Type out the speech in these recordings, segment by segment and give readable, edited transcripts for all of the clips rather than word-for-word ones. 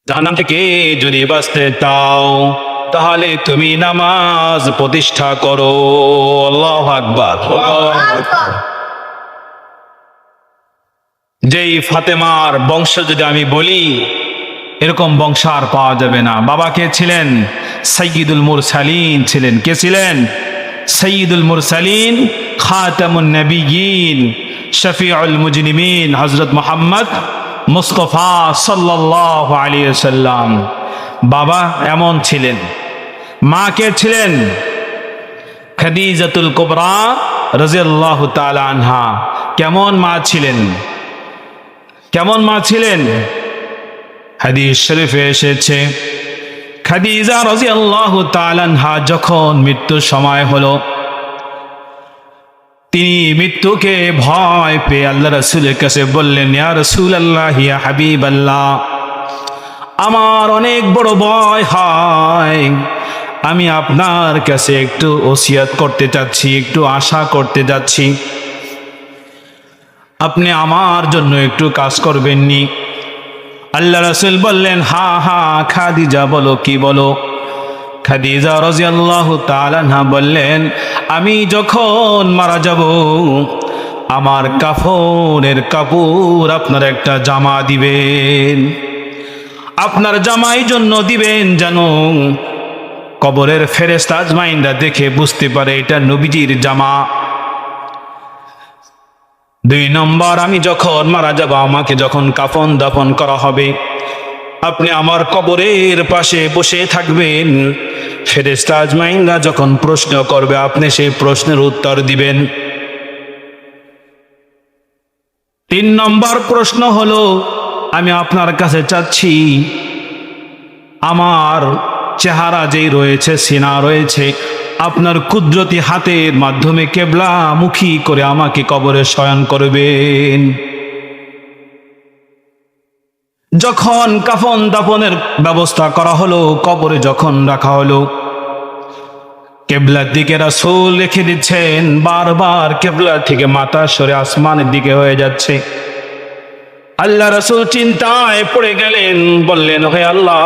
জাহান্নাম থেকে যদি বাঁচতে চাও তাহলে তুমি নামাজ প্রতিষ্ঠা করো। আল্লাহু আকবার। যেই ফাতেমার বংশ যদি আমি বলি, এরকম বংশ আর পাওয়া যাবে না। বাবা কে ছিলেন? সাইয়্যিদুল মুরসালিন ছিলেন। কে ছিলেন? সাইয়্যিদুল মুরসালিন, খাতামুন নবিয়্যিন, শফিউল মুজরিমিন, হযরত মুহাম্মদ মুস্তাফা সাল্লাল্লাহু আলাইহি ওয়াসাল্লাম। বাবা এমন ছিলেন। মা কে ছিলেন? খাদিজাতুল কুবরা রাদিয়াল্লাহু তাআলা আনহা। কেমন মা ছিলেন? কেমন মা ছিলেন? হাদিস শরীফে এসেছে, খাদিজা রাদিয়াল্লাহু তাআলা আনহা যখন মৃত্যুর সময় হলো, তিনি মৃত্যুকে ভয় পেয়ে আল্লাহ রাসূলের কাছে বললেন, ইয়া রাসূলুল্লাহ, ইয়া হাবিবাল্লাহ, আমার অনেক বড় ভয় হয়, আমি আপনার কাছে একটু ওসিয়ত করতে চাচ্ছি, একটু আশা করতে যাচ্ছি, আপনি আমার জন্য একটু কাজ করবেননি? আল্লাহ রাসূল বললেন, হা হা খাদিজা, বলো, কি বলো? খাদিজা রাদিয়াল্লাহু তাআলা আনহা বললেন, আমি যখন মারা যাব, আমার কাফনের কাপড় আপনার একটা জামা দিবেন, আপনার জামাই জন্য দিবেন যেন কবরের ফেরেশতা আজমাইনরা দেখে বুঝতে পারে এটা নবীজির জামা। 2 নম্বর, আমি যখন মারা যাব, আমাকে যখন কাফন দাফন করা হবে, আপনি আমার কবরের পাশে বসে থাকবেন, ফেরেশতা আজমাইনরা যখন প্রশ্ন করবে আপনি সেই প্রশ্নের উত্তর দিবেন। 3 নম্বর প্রশ্ন হলো, আমি আপনার কাছে চাচ্ছি আমার চেহারা যেই রয়েছে, সিনা রয়েছে, আপনার কুদরতি হাতের মাধ্যমে কেবলা মুখী করে আমাকে কবরে শয়ন করবেন। যখন কাফন দাফনের ব্যবস্থা করা হলো, কবরে যখন রাখা হলো, কেবলার দিকে রাসূল রেখে দিচ্ছেন, বারবার কেবলা থেকে মাথা সরে আসমানের দিকে হয়ে যাচ্ছে। আল্লাহ রাসূল চিন্তায় পড়ে গেলেন, বললেন, হে আল্লাহ,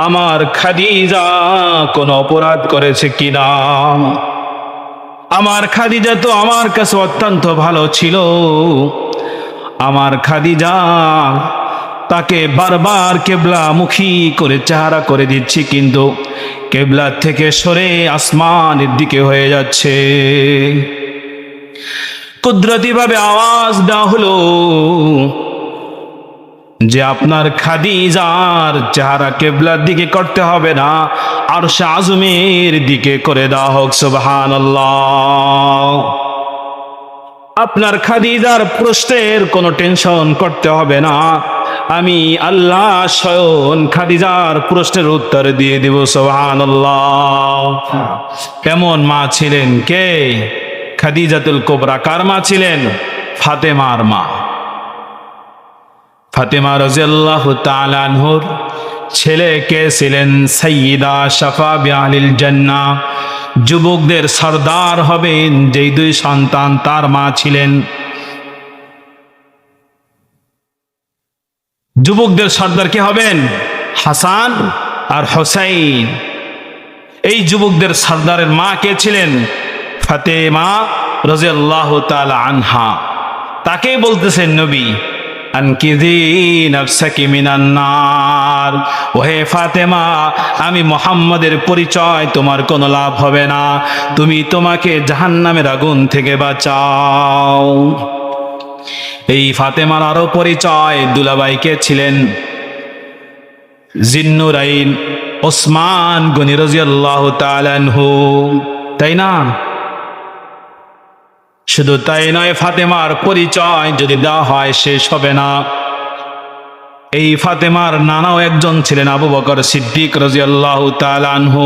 আমার খাদিজা কোন অপরাধ করেছে কিনা? আমার খাদিজা তো আমার কাছে অত্যন্ত ভালো ছিল, আমার খাদিজা, তাকে বারবার কেবলা মুখী করে চেহারা করে দিচ্ছি, কিন্তু কেবলা থেকে সরে আসমানের দিকে হয়ে যাচ্ছে। কুদরতি ভাবে আওয়াজ দেওয়া হলো যে আপনার খাদিজার চেহারা কেবলার দিকে করতে হবে না, আরশে আজমের দিকে করে দেওয়া হোক। সুবহানাল্লাহ। আপনার খাদিজার প্রশ্নের কোনো টেনশন করতে হবে না, আমি আল্লাহ স্বয়ং খাদিজার প্রশ্নের উত্তর দিয়ে দিব। সুবহানাল্লাহ। কেমন মা ছিলেন? কে? খাদিজাতুল কুবরা। কার মা ছিলেন? ফাতেমার মা। ফাতেমা রাদিয়াল্লাহু তাআলা আনহুর ছেলে কে ছিলেন? সাইয়্যিদা শাফা বিআলিল জান্নাহ, যুবকদের সরদার হবেন যেই 2 সন্তান, তার মা ছিলেন। যুবকদের সর্দার কে হবেন? হাসান আর হুসাইন। এই যুবকদের সর্দারের মা কে ছিলেন? ফাতেমা রাদিয়াল্লাহু তাআলা আনহা। তাকেই বলতেছেন নবী, আনকিযি নাফসাকি মিনান নার। ওহে ফাতেমা, আমি মুহাম্মাদের পরিচয় তোমার কোনো লাভ হবে না, তুমি তোমাকে জাহান্নামের আগুন থেকে বাঁচাও। এই ফাতেমার আরো পরিচয়, দুলাভাই কে ছিলেন? জিন্নুরাইন ওসমান গনি রাদিয়াল্লাহু তাআলা আনহু, তাই না? শুধু তাই নয়, ফাতেমার পরিচয় যদি দেওয়া হয় শেষ হবে না। এই ফাতেমার নানাও একজন ছিলেন আবু বকর সিদ্দিক রাদিয়াল্লাহু তাআলা আনহু।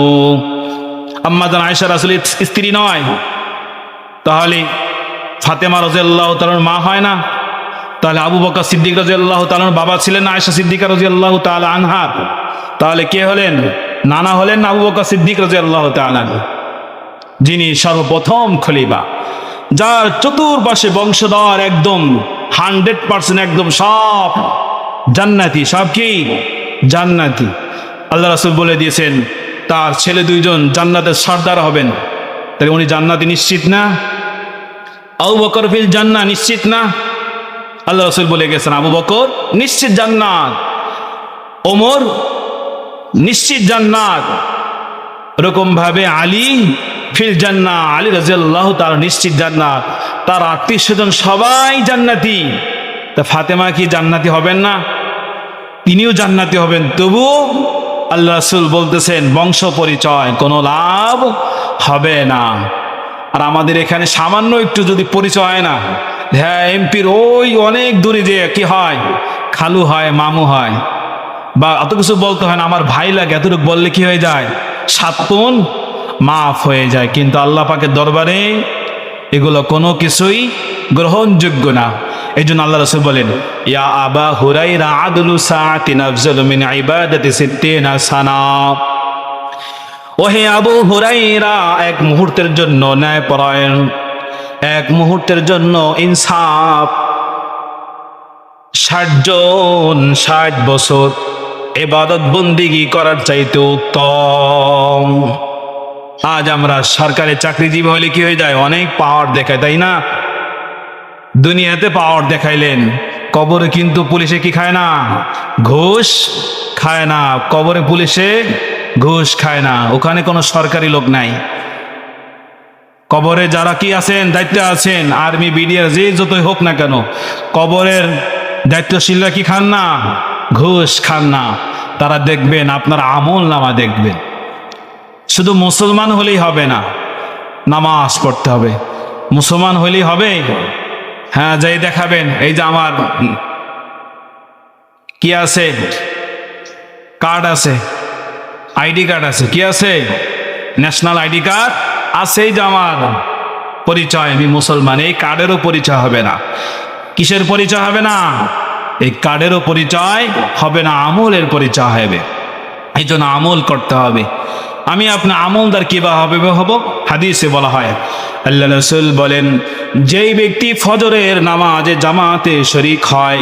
আম্মা জান আয়েশা রাসূলের স্ত্রী নয়, তাহলে ফাতেমা রাদিয়াল্লাহু তাআলার মা হয় না? তাহলে আবু বকর সিদ্দিক রাদিয়াল্লাহু তাআলার বাবা ছিলেন আয়েশা সিদ্দিকা রাদিয়াল্লাহু তাআলা আনহা। তাহলে কে হলেন? নানা হলেন আবু বকর সিদ্দিক রাদিয়াল্লাহু তাআলা, যিনি সর্বপ্রথম খলিফা, যার চতুর্পাশে বংশধর একদম 100% একদম সব জান্নাতি, সব কি জান্নাতি। আল্লাহ রাসূল বলে দিয়েছেন তার ছেলে দুইজন জান্নাতের সর্দার হবেন। তাহলে উনি জান্নাতি নিশ্চিত না? আবু বকর ফিল জান্নাহ নিশ্চিত না? আল্লাহ রাসূল বলে গেছেন আবু বকর নিশ্চিত জান্নাত, ওমর নিশ্চিত জান্নাত, এরকম ভাবে আলী ফিল জান্নাহ, আলী রাদিয়াল্লাহু তাআলা নিশ্চিত জান্নাত, তার আত্মীয় স্বজন সবাই জান্নাতি। তা ফাতেমা কি জান্নাতি হবেন না? তিনিও জান্নাতি হবেন। তবু আল্লাহ রাসূল বলতেছেন বংশ পরিচয় কোনো লাভ হবে না। আর আমাদের এখানে সামান্য একটু যদি পরিচয় হয় না, হ্যাঁ এমপির ওই অনেক দূরে যে কি হয়, খালু হয়, মামু হয়, বা অত কিছু বলতে হয় না, আমার ভাই লাগে, এতটুকু বললে কি হয়ে যায়, সাতপুন মাফ হয়ে যায়। কিন্তু আল্লাহ পাকের দরবারে এগুলো কোনো কিছুই গ্রহণযোগ্য না। এই জন্য আল্লাহ রাসূল বলেন ইয়া আবা হুরায়রা আদলু সাআতিন আফজালু মিন ইবাদাতি সিত্তিনা সানা। ওহে আবু হুরায়রা, এক মুহূর্তের জন্য ন্যায়পরায়ণ, এক মুহূর্তের জন্য ইনসাফ 60 বছর ইবাদত বন্দিগি করার চাইতে উত্তম। আজ আমরা সরকারি চাকরিজীবী হলে কি হয়ে যায়, অনেক পাওয়ার দেখায়, তাই না? দুনিয়াতে পাওয়ার দেখাইলেন, কবরে কিন্তু পুলিশে কি খায় না, ঘুষ খায় না। কবরে পুলিশে ঘুষ খায় না, ওখানে কোনো সরকারি লোক নাই। কবরে যারা কি আছেন, দায়িত্বে আছেন, আর্মি বিডিআর যে যতই হোক না কেন, কবরের দায়িত্বশীলরা কি খান না, ঘুষ খান না। তারা দেখবেন আপনার আমল নামা দেখবেন। শুধু মুসলমান হলেই হবে না, নামাজ পড়তে হবে। মুসলমান হলেই হবে, হ্যাঁ যাই দেখাবেন এই যে আমার কি আছে, কার্ড আছে, আইডি কার্ড আছে, কি আছে, ন্যাশনাল আইডি কার্ড আছে, এই যে আমার পরিচয় আমি মুসলমান, এই কার্ডেরও পরিচয় হবে না। কিসের পরিচয় হবে না? এই কার্ডেরও পরিচয় হবে না, আমলের পরিচয় হবে। এই জন্য আমল করতে হবে। আমি আপনার আমলদার কিভাবে হব? হাদিসে বলা হয়, আল্লাহ রাসূল বলেন যেই ব্যক্তি ফজরের নামাজে জামাতে শরীক হয়,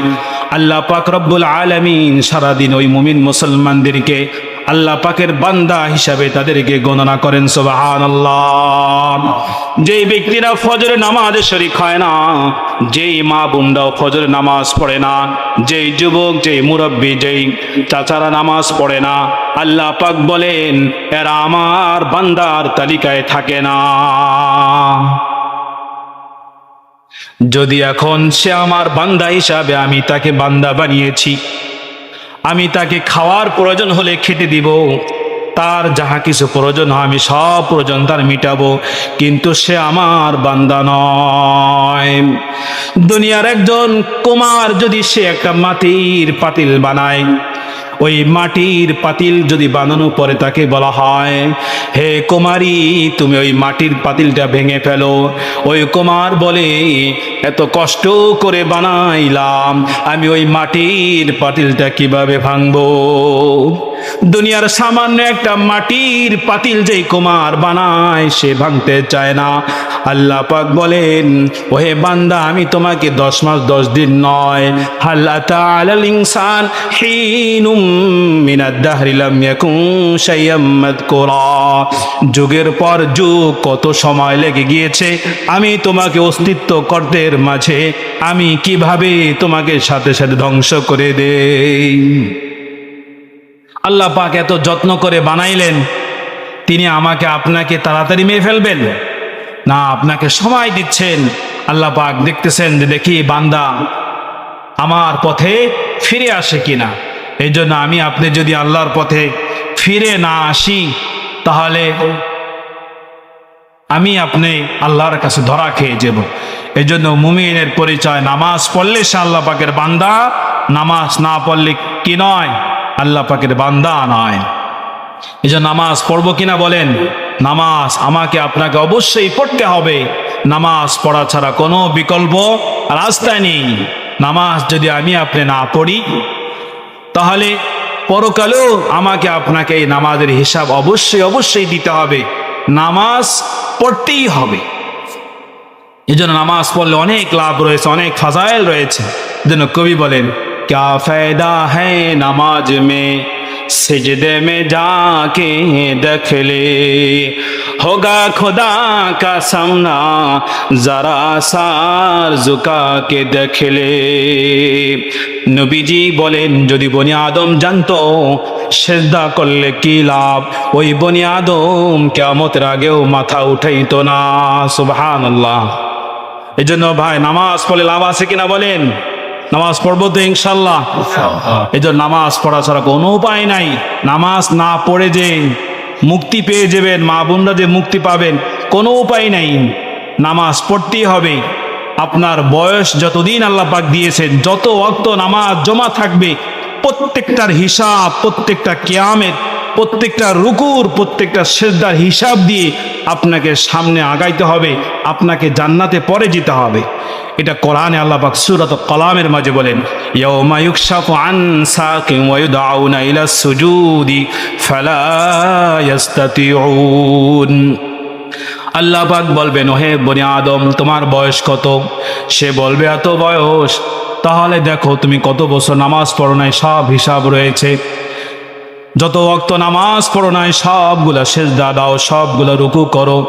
আল্লাহ পাক রব্বুল আলামিন সারাদিন ওই মুমিন মুসলমানদেরকে আল্লাহ পাকের বান্দা হিসাবে তাদেরকে গণনা করেন। সুবহানাল্লাহ। যেই ব্যক্তিরা ফজরের নামাজে শরীক হয় না, যেই মা বোনরাও ফজরের নামাজ পড়ে না, যেই যুবক, যেই মুরব্বী, যেই চাচারা নামাজ পড়ে না, আল্লাহ পাক বলেন এরা আমার বান্দার তালিকায় থাকে না। যদি এখন সে আমার বান্দা হিসাবে আমি তাকে বান্দা বানিয়েছি, আমি তাকে খাওয়ার প্রয়োজন হলে খেতে দিব, তার যাহা কিছু প্রয়োজন হয় আমি সব প্রয়োজন তার মিটাবো, কিন্তু সে আমার বান্দা নয়। দুনিয়ার একজন কুমার যদি সে একটা মাটির পাতিল বানায়, ওই মাটির পাতিল যদি বানানোর পরে তাকে বলা হয় হে কুমারী তুমি ওই মাটির পাতিলটা ভেঙে ফেলো, ওই কুমার বলে এত কষ্ট করে বানাইলাম, আমি ওই মাটির পাতিলটা কিভাবে ভাঙবো? দুনিয়ার সামান্য একটা মাটির পাতিল যেই কুমার বানায় সে ভাঙতে চায় না। আল্লাহ পাক বলেন ওহে বান্দা আমি তোমাকে 10 মাস 10 দিন নয়, হাল আতা আলাল ইনসান হিনুম মিনাদ দাহরি লাম ইয়াকুন শাইয়াম মাযকুরা, যুগের পর যুগ কত সময় লেগে গিয়েছে আমি তোমাকে অস্তিত্ব করদের মাঝে আমি কিভাবে তোমাকে সাথে সাথে ধ্বংস করে দেই। আল্লাহ পাক এত যত্ন করে বানাইলেন, তিনি আমাকে আপনাকে তাড়াতাড়ি মেরে ফেলবেন না, আপনাকে সময় দিচ্ছেন। আল্লাহ পাক দেখতেছেন যে দেখি বান্দা আমার পথে ফিরে আসে কিনা। এই জন্য আমি আপনি যদি আল্লাহর পথে ফিরে না আসি তাহলে আমি আপনি আল্লাহর কাছে ধরা খেয়ে যাব। এই জন্য মুমিনের পরিচয় নামাজ পড়লে সে আল্লাহ পাকের বান্দা, নামাজ না পড়লে কি নয়, আল্লাহ পাকের বান্দা নয়। এই জন্য নামাজ পড়বো কিনা বলেন? নামাজ আমাকে আপনাকে অবশ্যই পড়তে হবে। নামাজ পড়া ছাড়া কোনো বিকল্প রাস্তায় নেই। নামাজ যদি আমি আপনি না পড়ি তাহলে পরকালেও আমাকে আপনাকে এই নামাজের হিসাব অবশ্যই অবশ্যই দিতে হবে। নামাজ পড়তেই হবে। এই জন্য নামাজ পড়লে অনেক লাভ রয়েছে, অনেক ফাজাইল রয়েছে। এই জন্য কবি বলেন क्या फायदा है नमाज में सिजदे में जाके देख ले होगा खुदा का सामना जरा सार झुका के देख ले নবীজি বলেন যদি বনি আদম জানতো সেজদা করলে কি লাভ ওই বনি আদম কিয়ামতের আগেও মাথা উঠাইতো না সুবহানাল্লাহ। এজন্য ভাই নামাজ পড়লে লাভ আছে কিনা বলেন? নামাজ পড়বো তো ইনশাল্লাহ। এই জন্য নামাজ পড়া ছাড়া কোনো উপায় নাই। নামাজ না পড়ে যে মুক্তি পেয়ে যাবেন, মা বোনরা যে মুক্তি পাবেন, কোনো উপায় নাই। নামাজ পড়তেই হবে। আপনার বয়স যতদিন আল্লাহ পাক দিয়েছেন, যত ওয়াক্ত নামাজ জমা থাকবে, প্রত্যেকটার হিসাব, প্রত্যেকটা কিয়ামের, প্রত্যেকটা রুকুর, প্রত্যেকটা সিজদার হিসাব দিয়ে আপনাকে সামনে আগাইতে হবে, আপনাকে জান্নাতে পরে যেতে হবে। এটা কোরআনে আল্লাহ পাক সূরাত কলামের মাঝে বলেন, ইয়াউমা ইউকশাফু আন সাকিন ওয়া ইউদআউনা ইলা সুজুদি ফালা ইস্তাতিউন। আল্লাহ পাক বলবেন, ওহে বনি আদম তোমার বয়স কত? সে বলবে এত বয়স। তাহলে দেখো তুমি কত বছর নামাজ পড়ো নাই, সব হিসাব রয়েছে। যত ওয়াক্ত নামাজ পড়ো নাই সবগুলা সিজদা দাও, সবগুলা রুকু করো।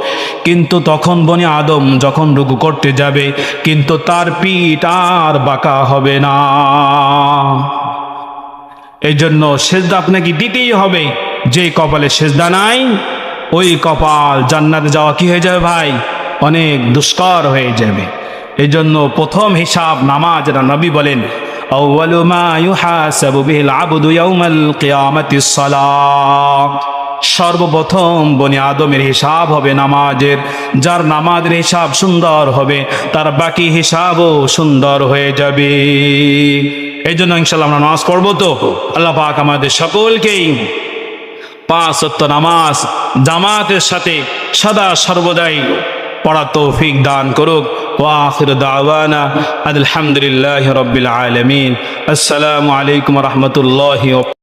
কিন্তু তখন বনি আদম যখন রুকু করতে যাবে, কিন্তু তার পিঠ আর বাঁকা হবে না। এই জন্য সিজদা আপনাকে দিতেই হবে। যে কপালে সিজদা নাই ওই কপাল জান্নাতে যাওয়া কি হয়ে যাবে ভাই? অনেক দুষ্কর হয়ে যাবে। এই জন্য প্রথম হিসাব নামাজ। নবী বলেন, আউয়ালু মা ইউহাসাবু বিহিল আবদু ইয়াউমাল কিয়ামাতিস সালাত। সর্বপ্রথম বনি আদমের হিসাব হবে নামাজের। যার নামাজের হিসাব সুন্দর হবে, তার বাকি হিসাবও সুন্দর হয়ে যাবে। এই জন্য ইনশাআল্লাহ আমরা নামাজ পড়বো তো। আল্লাহ পাক আমাদের সকলকেই 5 ওয়াক্ত নামাজ জামাতের সাথে সদা সর্বদাই পড়ার তৌফিক দান করুক। ওয়া আখিরু দাওয়ানা আলহামদুলিল্লাহি রাব্বিল আলামিন। আসসালামু আলাইকুম ওয়া রাহমাতুল্লাহি ওয়া